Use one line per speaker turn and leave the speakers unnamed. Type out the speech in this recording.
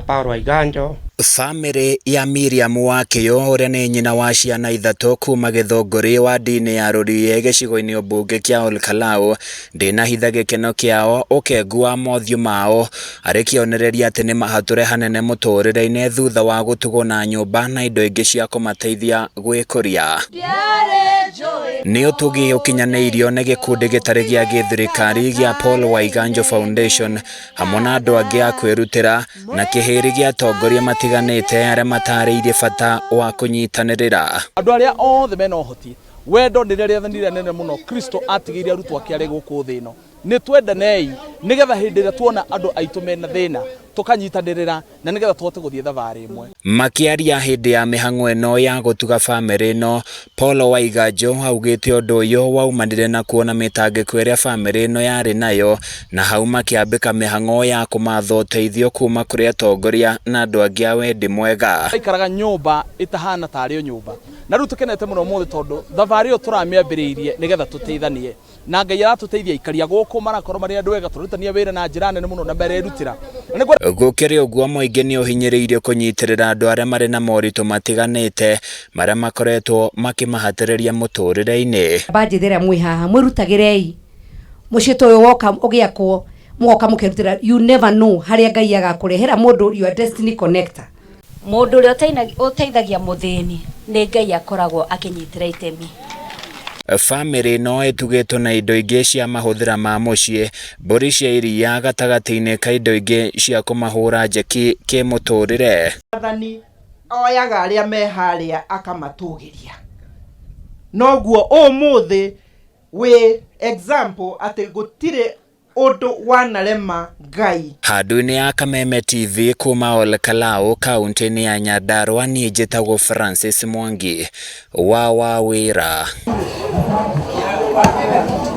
Paul Waiganjo.
Family ya Miriam Wakio uria ni nyina wa ciana ithatu kuma Githunguri wa ndini ya Ruriĩ gĩcigo-inĩ mbunge kĩa Olkalau ndinahitha gĩkeno kĩao ũkengu wa mothiũ mao arĩ kĩonereria atĩ nĩ mahatũre hanene mũtũrĩre-inĩ thutha wa gũtugwo na nyũmba na indo ingĩ cia kũmateithia gwĩkũria. Nĩ ũtugi ũkinyanĩirio nĩ gĩkundi gĩtarĩ gĩa gĩthirikari gĩa Paul Waiganjo Foundation hamwe na andũ angĩ a kwĩrutĩra na kĩhĩri gĩa atongoria matiganĩte arĩa matarĩirie bata wa kũnyitanĩrĩra.
Andũ arĩa othe mena ũhoti wendo nĩ rĩrĩa nene mũno Kristo atigĩire arutwo ake arĩ gũkũ thĩ ĩno. Nĩ twendanei nĩgetha hĩndĩ ĩrĩa tuona andũ aitũ mena thĩna tũkanyitanĩrĩra na nĩgetha tũhote gũthiĩ thabarĩ ĩmwe.
Makĩaria hĩndĩ ya mĩhang'o ĩno ya gũtuga bamĩrĩ ĩno, Paul Waiganjo augĩte ũndũ ũyũ waumanire na kuona mĩtangĩko ĩrĩa bamĩrĩ ĩno yarĩ nayo, na hau makĩambĩka mĩhang'o ya kũmatha ũteithio kuma kũrĩ atongoria na andũ angĩ a wendi mwega.
Aikaraga nyũmba ĩtahana tarĩ nyũmba, na rĩu tũkenete mũno mũthĩ tondũ thabarĩ ĩyo tũramĩambĩrĩirie nĩgetha tũteithanie, na Ngai aratũteithia ikaria gũkũ marakorwo marĩ andũ ega tũrutania wĩra na njĩra nene mũno na mererutĩra.
Gũkĩrĩ ũguo mũingĩ nĩ ũhinyĩrĩirio kũnyitĩrĩra andũ arĩa marĩ na moritũ matiganĩte marĩa makoretwo makĩmahatĩrĩria mũtũrĩre-inĩ.
Banjĩthĩra mwĩ haha mwĩrutagĩrei mũciĩ ũyũ woka ũgĩakwo mũgoka mũkerutĩra, you never know harĩa Ngai agakũrehera mũndũ your destiny connector.
Mũndũ ũrĩa ũteithagia mũthĩni nĩ Ngai akoragwo akĩnyitĩra itemi.
Family no ĩtugĩtwo na indo ingĩ cia mahũthĩra ma mũciĩ, mbũri cia iria gatagatĩ-inĩ ka indo ingĩ cia kũmahũra njeki kĩmũtũrĩre.
Mwathani oyaga arĩa me harĩa akamatũgĩria. Noguo ũmũthĩ wĩ example atĩ gũtirĩ ũndũ wanarema Ngai.
Handũ-inĩ ya Kameme TV kuma Olkalau kaũntĩ-inĩ ya Nyandarua, niĩ njĩtagwo Francis Mwangi wa Wawĩra.